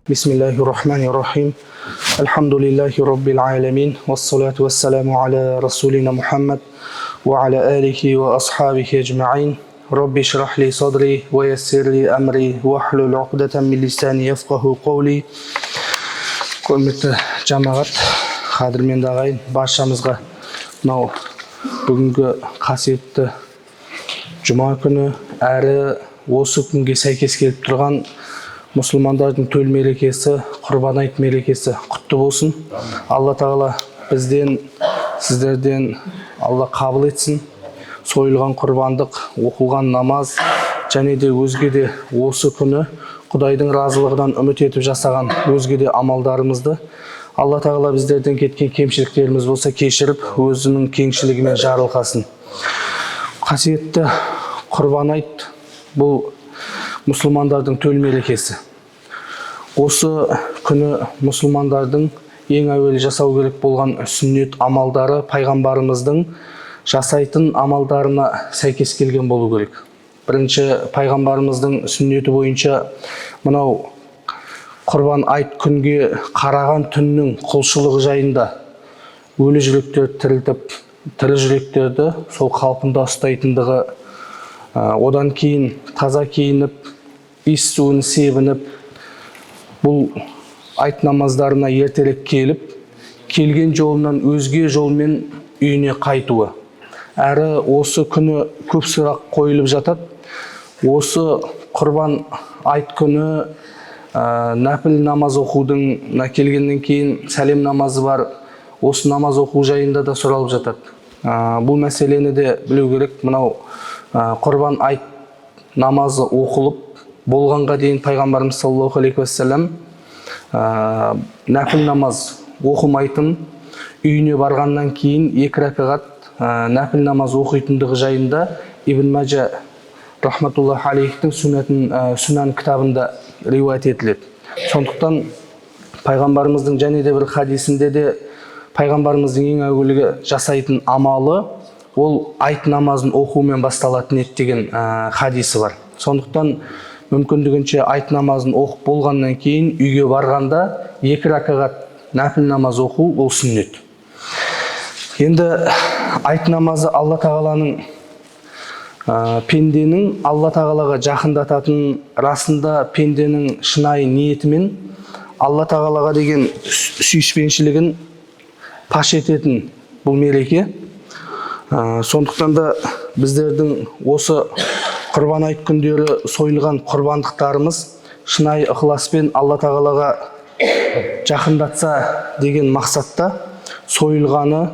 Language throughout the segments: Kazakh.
Bismillahirrahmanirrahim. Alhamdulillahi Rabbil alamin. Wassalatu wassalamu ala rasulina Muhammad wa ala alihi wa ashabihi ajma'in. Rabbi shrah li sadri wa yassir li amri wahlul 'uqdatan min lisani yafqahu qawli. Құрметті жамағат, қадірменді ағайын, баршамызға мынау бүгінгі қасиетті жұма күні әрі осы күнге сәйкес келіп тұрған мұсылмандардың төл мерекесі, құрбан айт мерекесі құтты болсын. Алла тағала бізден, сіздерден Алла қабыл етсін. Сойылған құрбандық, оқылған намаз және де өзге де осы күні Құдайдың разылығынан үміт етіп жасаған өзге де амалдарымызды Алла тағала біздерден кеткен кемшіліктеріміз болса кешіріп, өзінің кеңшілігімен жарылқасын. Қасиетті құрбан айт бұл мұсылмандардың төл мерекесі. Осы күні мұсылмандардың ең әуелі жасау керек болған сүннет амалдары пайғамбарымыздың жасайтын амалдарына сәйкес келген болу керек. Бірінші пайғамбарымыздың сүннеті бойынша мынау құрбан айт күнге қараған түннің құлшылығы жайында өлі жүректерді тірілтіп, тірі жүректерді сол қалпында ұстайтындығы, одан кейін таза киініп, иіс суын себініп, бұл айт намаздарына ертерек келіп, келген жолынан өзге жолмен үйіне қайтуы. Әрі осы күні көп сұрақ қойылып жатады. Осы құрбан айт күні нәпіл намаз оқудың келгеннен кейін сәлем намазы бар. Осы намаз оқу жайында да сұралып жатады. Бұл мәселені де білу керек. Мынау құрбан айт намазы оқылып болғанға дейін пайғамбарымыз саллаллаху алейхи уассалам нәпіл намаз оқымайтын, үйіне барғаннан кейін 2 ракағат нәпіл намаз оқитындығы жайында Ибн Маджа рахматуллахи алейхтің сүнан кітабында риуаят етіледі. Сондықтан пайғамбарымыздың және де бір хадисінде де пайғамбарымыздың ең әуелгі жасайтын амалы ол айт намазын оқумен басталатын еді деген хадисі бар. Сондықтан мүмкіндігінше айт намазын оқып болғаннан кейін үйге барғанда 2 ракағат нәпіл намаз оқу ол сүннет. Енді айт намазы Алла тағаланың пенденің Алла тағалаға жақындататын, расында пенденің шынайы ниетімен Алла тағалаға деген сүйіспеншілігін паш ететін бұл мереке. Сондықтан да біздердің осы құрбан айт күндері сойылған құрбандықтарымыз шынайы ықыласпен Алла тағалаға жақындатса деген мақсатта сойылғаны,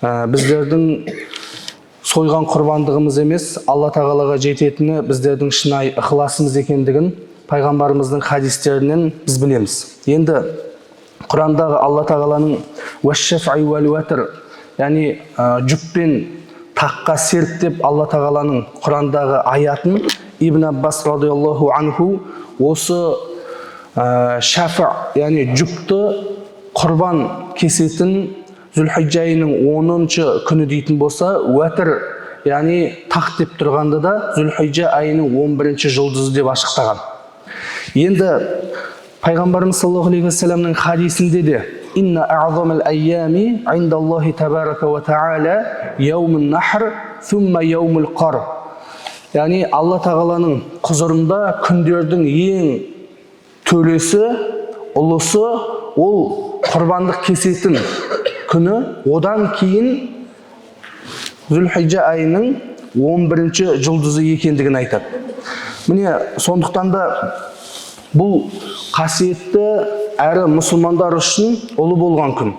біздердің сойған құрбандығымыз емес, Алла тағалаға жететіні біздердің шынайы ықыласымыз екендігін пайғамбарымыздың хадистерінен біз білеміз. Енді Құрандағы Алла тағаланың «Уәшшафи уәл-уәтр», яғни жүкпен таққа серт деп Алла тағаланың Құрандағы аятын Ибн Аббас радиаллаху анху осы шафа, яғни жүкті құрбан кесетін Зүлхиджа айының 10-шы күні дейтін болса, уәтір, яғни тақ деп тұрғанда да Зүлхиджа айының 11-ші жұлдызы деп ашықтаған. Енді пайғамбарымыз саллаллаху алейхи уассаламның хадисінде де «Инна а'замал айями индаллахи табарака ва та'ала яумун нахр, сумма яумул қар». Яғни Алла тағаланың құзырында күндердің ең төлесі, ұлысы ол құрбандық кесетін күні, одан кейін Зүлхиджа айының 11-ші жұлдызы екендігін айтады. Міне, сондықтан да бұл қасиетті әрі мұсылмандар үшін ұлы болған күн.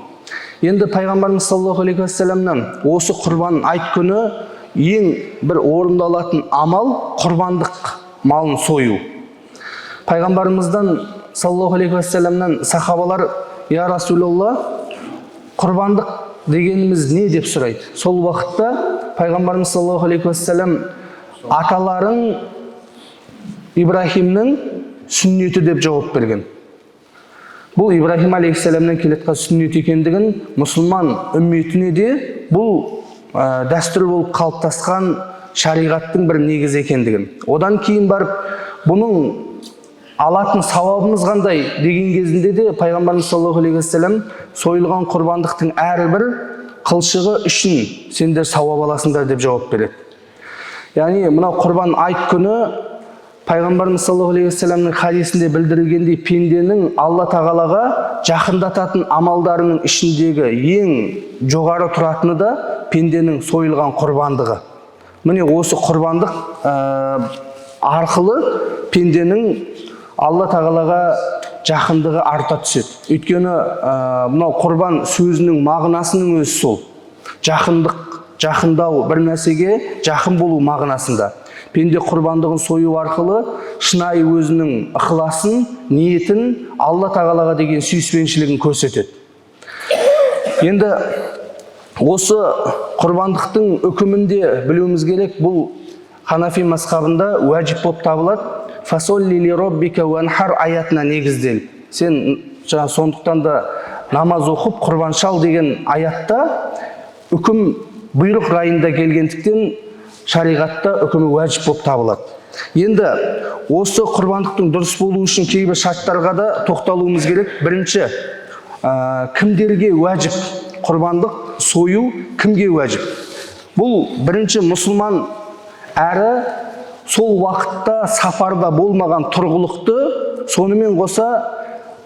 Енді пайғамбарымыз саллаллаху алейхи уассаламнан осы құрбан айт күні ең бір орындалатын амал құрбандық малын сою. Пайғамбарымыздан саллаллаху алейхи уассаламнан сахабалар: «Я Расулалла, құрбандық дегеніміз не?» деп сұрайды. Сол уақытта пайғамбарымыз саллаллаху алейхи уассалам аталарың Ибрахимнің сүннеті деп жауап берген. Бұл Ибрахим алейхиссаламнан келетқан сүннет екендігін мұсылман үмметіне де бұл дәстүр болып қалыптасқан шариғаттың бір негізі екендігін. Одан кейін барып бұның алатын сауабымыз қандай деген кезінде де пайғамбарымыз саллаллаху алейхи уассалам сойылған құрбандықтың әрбір қылшығы үшін сендер сауап аласыңдар деп жауап береді. Яғни мынау құрбан айт күні пайғамбарымыз саллаллаху алейхи уассаламның хадисінде білдірілгендей пенденің Алла тағалаға жақындататын амалдарының ішіндегі ең жоғары тұратыны да пенденің сойылған құрбандығы. Міне осы құрбандық арқылы пенденің Алла тағалаға жақындығы арта түседі. Өйткені мынау құрбан сөзінің мағынасының өзі сол. Жақындық, жақындау, бір нәрсеге жақын болу мағынасында. Пенде құрбандығын сою арқылы шынайы өзінің ықыласын, ниетін Алла тағалаға деген сүйіспеншілігін көрсетеді. Енді осы құрбандықтың үкімінде білуіміз керек, бұл Ханафи мазхабында уәжіп болып табылады. Фасолли ли роббика уанхар аятына негізделіп. Сен сондықтан да намаз оқып құрбан шал деген аятта үкім бұйрық райында келгендіктен шариғатта үкімі уәжіп болып табылады. Енді осы құрбандықтың дұрыс болуы үшін кейбір шарттарға да тоқталуымыз керек. Бірінші, кімдерге уәжіп? Құрбандық сою кімге уәжіп? Бұл бірінші мұсылман әрі сол уақытта сапарда болмаған тұрғылықты, сонымен қоса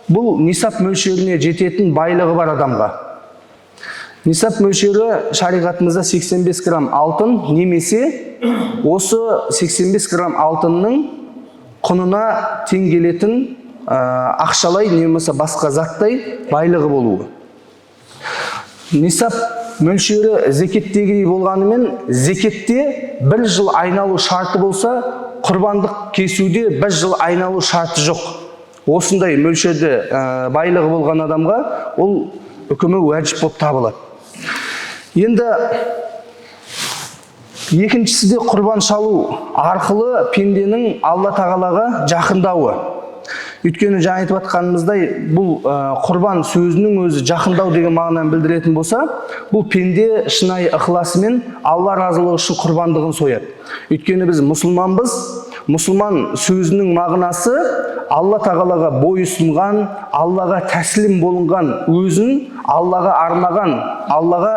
бұл нисап мөлшеріне жететін байлығы бар адамға. Нисап мөлшері шариғатымызда 85 грамм алтын, немесе осы 85 грамм алтынның құнына тең келетін ақшалай немесе басқа заттай байлығы болуы. Нисап мөлшері зекеттегідей болғанымен, зекетте 1 жыл айналу шарты болса, құрбандық кесуде 1 жыл айналу шарты жоқ. Осындай мөлшерде байлығы болған адамға ол үкімі уәжіп болып табылады. Енді екіншісі де құрбан шалу арқылы пенденің Алла тағалаға жақындауы. Өйткені жаңа айтып жатқанымыздай, бұл құрбан сөзінің өзі жақындау деген мағынаны білдіретін болса, бұл пенде шынайы ықыласымен Алла разылығы үшін құрбандығын сояды. Өйткені біз мұсылманбыз. Мұсылман сөзінің мағынасы Алла тағалаға бойұсынған, Аллаға тәслім болынған, өзін Аллаға арнаған, Аллаға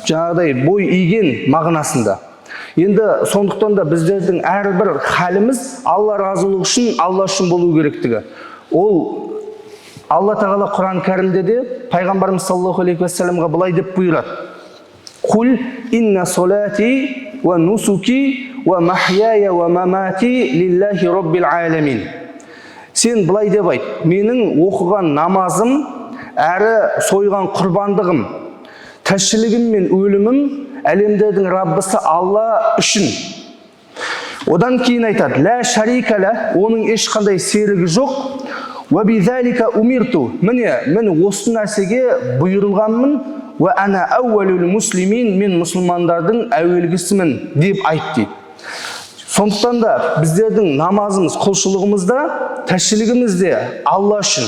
жаңағыдай бой иген мағынасында. Енді сондықтан да біздердің әрбір халіміз Алла разылығы үшін, Алла үшін болу керектігі. Ол Алла тағала Құран кәрімде де пайғамбарымыз саллаллаху алейхи уассаламға былай деп бұйырады. Құл инна солати ва нусуки ва махяя ва мамати лиллахи роббил аламин. Сен былай деп айт, менің оқыған намазым, әрі сойған құрбандығым, тіршілігім мен өлімім әлемдердің Раббысы Алла үшін. Одан кейін айтады, ла шарика ла, оның ешқандай серігі жоқ. Ва бизалика умирту, міне осы нәрсеге бұйырылғанмын. Ва ана ауалул муслимин, мен мұсылмандардың әуелгісімін деп айтты. Сондықтан да біздердің намазымыз, құлшылығымызда, тіршілігімізде Алла үшін.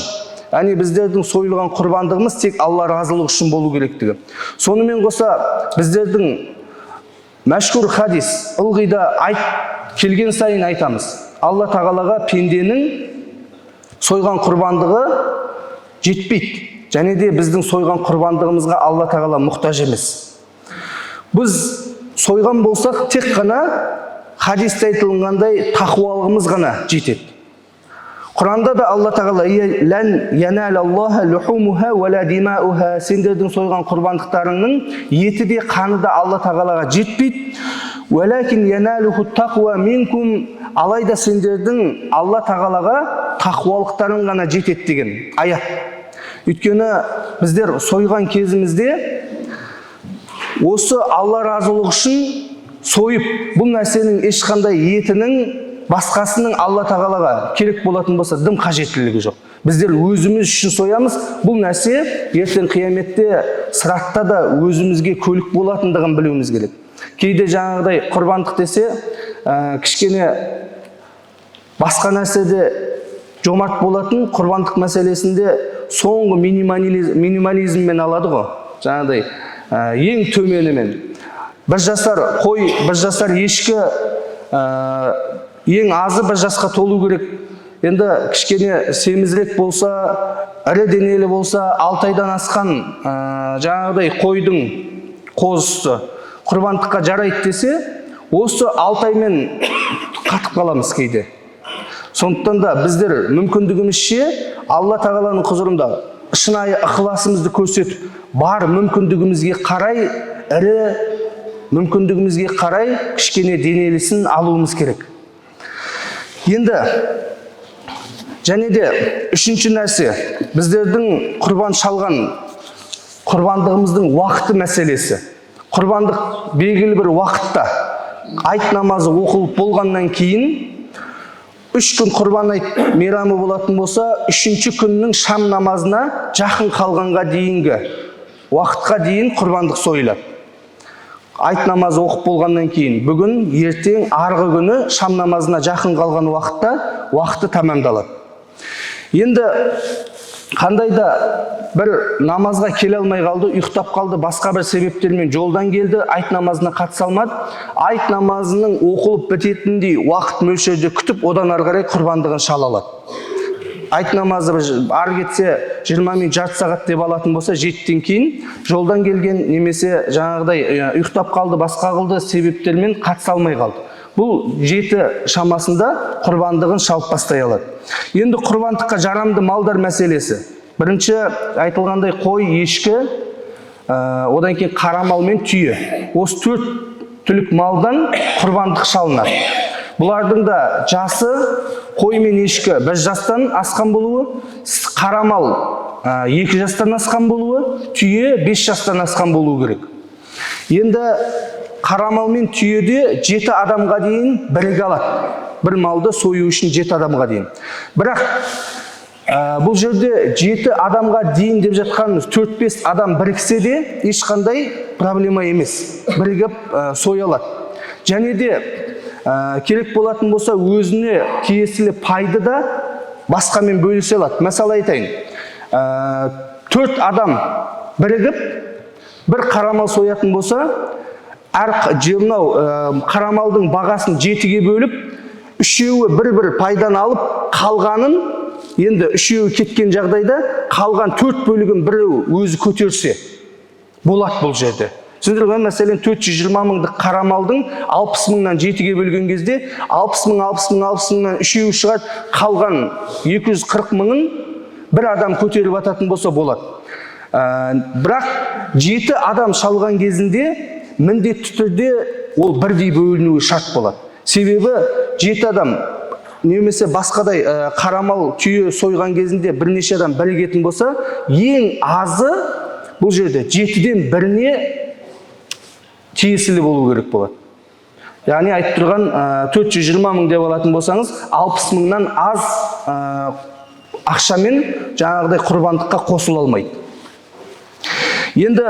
Яғни біздердің сойылған құрбандығымыз тек Алла разылығы үшін болу керектігі. Сонымен қоса біздердің мәшһүр хадис, ылғида келген сайын айтамыз. Алла тағалаға пенденің сойған құрбандығы жетпейді. Және де біздің сойған құрбандығымызға Алла тағала мұқтаж емес. Біз сойған болсақ, тек қана хадисте айтылғандай тақуалығымыз ғана жетеді. Құранда да Алла тағала лән яналаллаха лухумуха ва ла димауха, сендердің сойған құрбандықтарыңның еті де қаны да Алла тағалаға жетпейді. Валакин яналуху тақуа минкум, алайда сендердің Алла тағалаға тақуалықтарың ғана жетеді деген аят. Өйткені біздер сойған кезімізде осы Алла разылығы үшін сойып, бұл нәрсенің ешқандай етінің басқасының Алла тағалаға керек болатын болса дым қажеттілігі жоқ. Біздер өзіміз үшін соямыз. Бұл нәрсе ертең қияметте сыратта да өзімізге көлік болатындығын білуіміз керек. Кейде жаңағыдай құрбандық десе, кішкене басқа нәрседе жомарт болатын, құрбандық мәселесінде соңғы минимализммен алады ғой. Жаңағыдай ең төменімен. Бір жасар қой, бір жасар ешкі, ең азы 1 жасқа толу керек енді кішкене семізірек болса, ірі денелі болса, 6 айдан асқан жаңағыдай қойдың қозысы құрбандыққа жарайды десе, осы 6 аймен қатып қаламыз кейде. Сондықтан да біздер мүмкіндігімізше Алла тағаланың құзырында шынайы ықыласымызды көрсетіп, бар мүмкіндігімізге қарай, ірі мүмкіндігімізге қарай кішкене денелісін алуымыз керек. Енді және де үшінші нәрсе, біздердің құрбан шалған құрбандығымыздың уақыты мәселесі. Құрбандық белгілі бір уақытта айт намазы оқылып болғаннан кейін 3 күн құрбан айт мейрамы болатын болса, 3-ші күннің шам намазына жақын қалғанға дейінгі уақытқа дейін құрбандық сойылады. Айт намазы оқып болғаннан кейін, бүгін, ертең, арғы күні шам намазына жақын қалған уақытта уақыты тамамдалады. Енді қандай да бір намазға келе алмай қалды, ұйықтап қалды, басқа бір себептермен жолдан келді, айт намазына қатыса алмады. Айт намазының оқылып бітетіндей уақыт мөлшерде күтіп, одан ары қарай құрбандығын шала алады. Айт намазы ары кетсе 20 минут, жарты сағат деп алатын болса, 7-тен кейін жолдан келген немесе жаңағыдай ұйықтап қалды, басқа қылды себептермен қатыса алмай қалды. Бұл 7 шамасында құрбандығын шалып бастай алады. Енді құрбандыққа жарамды малдар мәселесі. Бірінші айтылғандай қой, ешкі, одан кейін қара мал мен түйе. Осы 4 түлік малдан құрбандық шалынады. Бұлардың да жасы қой мен ешкі 1 жастан асқан болуы, қара мал 2 жастан асқан болуы, түйе 5 жастан асқан болуы керек. Енді қара мал мен түйеде 7 адамға дейін біріге алады. Бір малды сою үшін 7 адамға дейін. Бірақ бұл жерде 7 адамға дейін деп жатқан 4-5 адам біріксе де ешқандай проблема емес. Бірігіп сой алады. Және де керек болатын болса, өзіне тиесілі пайды да басқамен бөлісе алады. Мысалы айтайын, 4 адам бірігіп бір қарамал соятын болса, қарамалдың бағасын 7-ге бөліп, үшеуі бір-бір пайдан алып, қалғанын, енді үшеуі кеткен жағдайда, қалған 4 бөлігін біреу өзі көтерсе болады бұл жерде. Сіздерге мәселен 420 мыңдық қарамалдың 60 мыңнан 7-ге бөлген кезде 60 мыңнан үшеуі шығады, қалған 240 мыңын бір адам көтеріп ататын болса болады. Бірақ 7 адам шалған кезінде міндетті түрде ол бірдей бөлінуі шарт болады. Себебі 7 адам немесе басқадай қарамал түйе сойған кезінде бірнеше адам бірігетін болса, ең азы бұл жерде 7-ден біріне тиесілі болу керек болады. Яғни айтып тұрған 420 мың деп алатын болсаңыз, 60 мыңнан аз ақшамен жаңағыдай құрбандыққа қосыла алмайды. Енді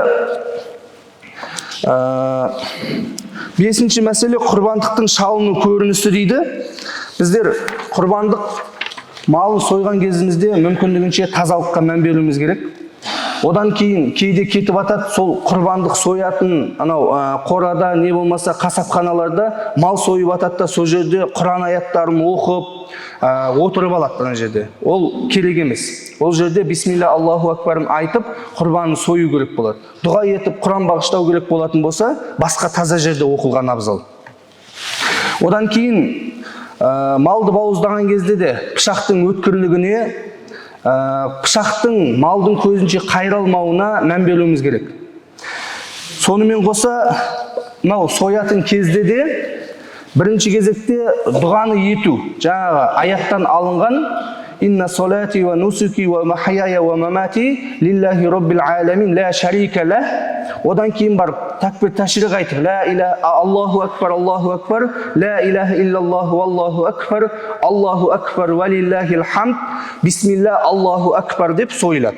5-ші мәселе құрбандықтың шалыну көрінісі дейді. Біздер құрбандық малын сойған кезімізде мүмкіндігінше тазалыққа мән беруіміз керек. Одан кейін кейде кетіп атады, сол құрбандық соятын қорада не болмаса қасапханаларда мал сойып атады да, сол жерде Құран аяттарын оқып отырып алады ана жерде. Ол керек емес. Ол жерде бисмилля Аллаху акбарын айтып, құрбанын сою керек болады. Дұға етіп, Құран бағыштау керек болатын болса, басқа таза жерде оқылған абзал. Одан кейін малды бауыздаған кезде де пышақтың өткірлігіне, пышақтың малдың көзінше қайралмауына мән беруіміз керек. Сонымен қоса, соятын кезде де бірінші кезекте дұғаны ету, жаңағы аяттан алынған инна солати ва нусуки ва махаяя ва мамати лиллахи роббил аламин ла шарика лах. Одан кейін бар такбир ташриқ айтып, ла иляха Аллаху акбар, ла иляха иллаллаху аллаху акбар ва лиллахил хамд, бисмилля Аллаху акбар деп сойылады.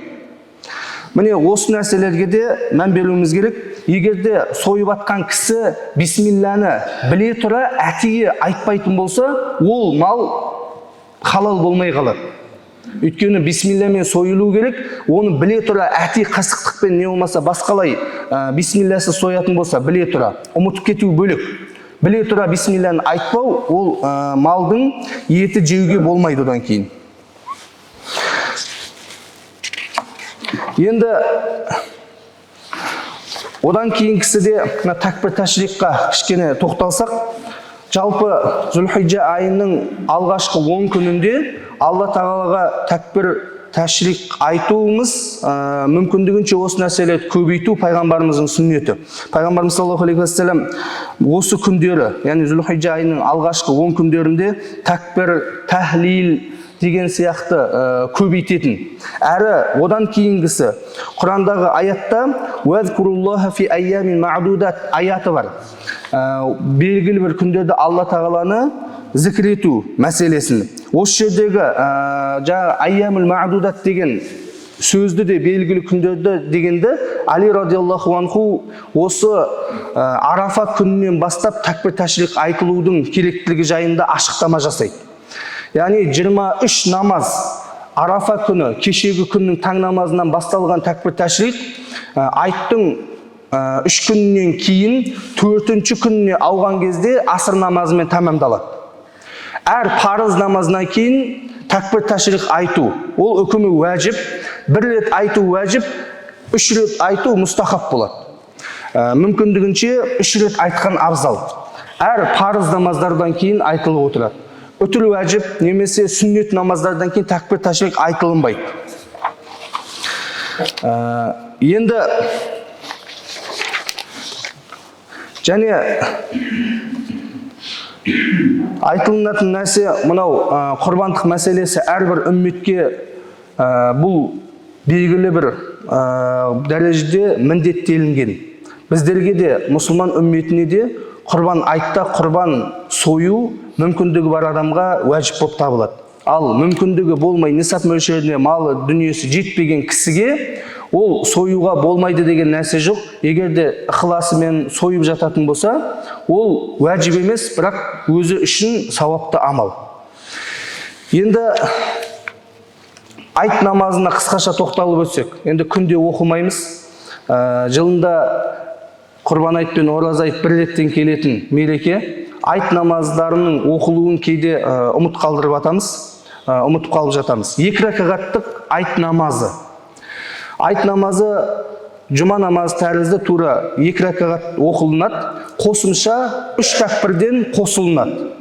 Міне осы нәрселерге де мән беруіміз керек. Егерде сойып атқан кісі бисмилляны біле тұра әтейі айтпайтын болса, ол мал халал болмай қалады. Өйткені бисмиллямен сойылу керек, оны біле тұра әтей қасықтықпен не болмаса басқалай бисмиллясы соятын болса, біле тұра ұмытып кету бөлек. Біле тұра бисмилланы айтпау, ол малдың еті жеуге болмайды одан кейін. Енді одан кейінгісі де такбир ташрикқа кішкене тоқталсақ, жалпы Зүлхиджа айының алғашқы 10 күнінде Алла Тағалаға такбир ташрик айтуымыз мүмкіндігінше осы нәрселерді көбейту пайғамбарымыздың сүннеті. Пайғамбарымыз саллаллаху алейхи вассалам осы күндері, яғни Зүлхиджа айының алғашқы 10 күндерінде такбир, тахлил деген сияқты көбейтетін. Әрі одан кейінгісі Құрандағы аятта «Уәзкуруллаха фи айямин ма'дудат» аяты бар. Белгілі бір күндерде Алла Тағаланы зікір ету мәселесін. Осы жердегі жаңа айямул ма'дудат деген сөзді де белгілі күндерді дегенді Али радиаллаху анху осы Арафа күнінен бастап такбир ташрик айтылудың керектілігі жайында ашықтама жасайды. Яғни 23 намаз Арафа күні, кешегі күннің таң намазынан басталған такбир ташрик айттың 3 күннен кейін 4-ші күніне ауған кезде аср намазымен тамамдалады. Әр парыз намазынан кейін такбир ташрик айту, ол үкімі уәжіп, 1 рет айту уәжіп, 3 рет айту мұстахаб болады. Мүмкіндігінше 3 рет айтқан абзал. Әр парыз намаздардан кейін айтылып отырады. Өтіл уәжіп немесе сүннет намаздардан кейін такбир ташрик айтылынбайды. Енді және айтылынатын нәрсе мынау құрбандық мәселесі әрбір үмметке бұл белгілі бір дәрежеде міндеттелінген. Біздерге де, мұсылман үмметіне де құрбан айтта құрбан сою мүмкіндігі бар адамға уәжіп болып табылады. Ал мүмкіндігі болмай нисап мөлшеріне малы дүниесі жетпеген кісіге ол союға болмайды деген нәрсе жоқ. Егер де ықыласымен сойып жататын болса, ол уәжіп емес, бірақ өзі үшін сауапты амал. Енді айт намазына қысқаша тоқталып өтсек, енді күнде оқымаймыз. Жылында құрбан айт пен ораза айт бір реттен келетін мереке. Айт намаздарының оқылуын кейде ұмыт қалдырып ұмытып қалып жатамыз. 2 ракағаттық айт намазы. Айт намазы жұма намазы тәрізді тура 2 ракағат оқылынады, қосымша 3 такбирден қосылынады.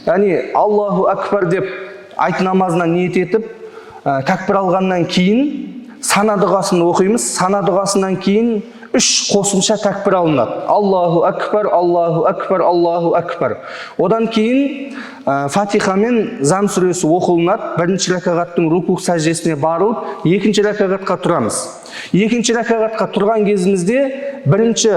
Яғни Аллаху акбар деп айт намазына ниет етіп, такбир алғаннан кейін сана дұғасын оқимыз, сана дұғасынан кейін 3 қосымша такбир алынады. Аллаху акбар, Аллаху акбар, Аллаху акбар. Одан кейін Фатиха мен Зам сүресі оқылынады. 1-ші ракағаттың рукух сәждесіне барылып, 2-ші ракағатқа тұрамыз. 2-ші ракағатқа тұрған кезімізде 1-ші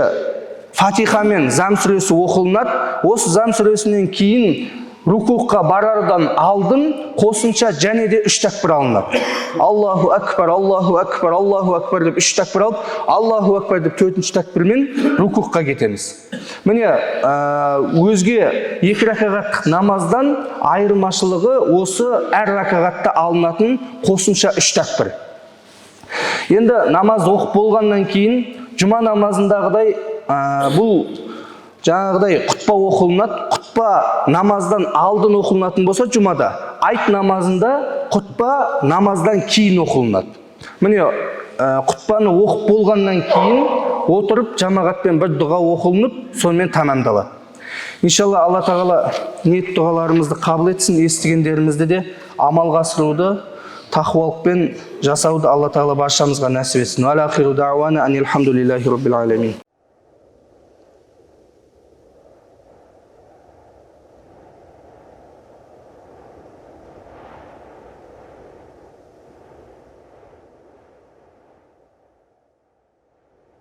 Фатиха мен Зам сүресі оқылынады. Осы Зам сүресінен кейін рукухқа барардан алдын қосымша және де 3 такбир алынады. Аллаху акбар, Аллаху акбар, Аллаху акбар деп 3 такбир алып, Аллаху акбар деп 4-ші такбирмен рукухқа кетеміз. Міне, өзге 2 ракағаттық намаздан айырмашылығы осы әр ракағатта алынатын қосымша 3 такбир. Енді намаз оқып болғаннан кейін жұма намазындағыдай бұл жаңағыдай құтпа оқылынады. Құтпа намаздан алдын оқылынатын болса жұмада, айт намазында құтпа намаздан кейін оқылынады. Міне, құтпаны оқып болғаннан кейін отырып жамағатпен бір дұға оқылынып, сонымен тамамдалады. Иншалла Алла Тағала ниет дұғаларымызды қабыл етсін, естігендерімізді де амалға асыруды, тақуалықпен жасауды Алла Тағала баршамызға нәсіп етсін. Ва ахиру дауана анил хамдулиллахи rabbil alamin.